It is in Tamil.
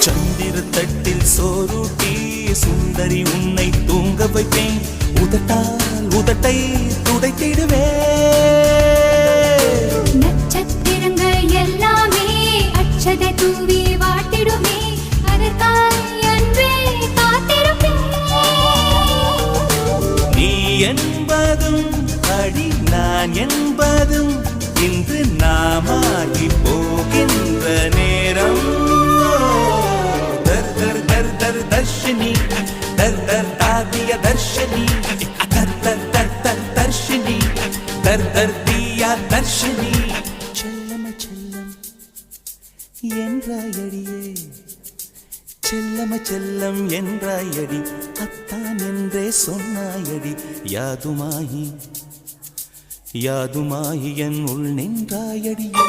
சந்திர தட்டில் சோறுட்டி சுந்தரி உன்னை தூங்க வைப்பேன். உதட்டால் உதட்டை துடைத்திடுவே. நட்சத்திரங்கள் எல்லாமே அச்சதை தூவி வாட்டிடுமே. அதற்காய் அன்பே காத்திருப்பேன். நீ என்பதும் அடி நான் என்பதும் இன்று நாமாகி போகின்ற நேரம். தர் தர் தர் தர் தர்ஷினி தர் தர் தாதிய தர்ஷினி தர் தர் தர் தர் தர்ஷினி தர் தர் தீயா தர்ஷினி. செல்லம செல்லம் என்றாயடியே செல்லம செல்லம் என்றாயடி. அத்தான் என்றே சொன்னாயடி. யாதுமாயி யாதுமாயி என் உள் நின்றாயடியே.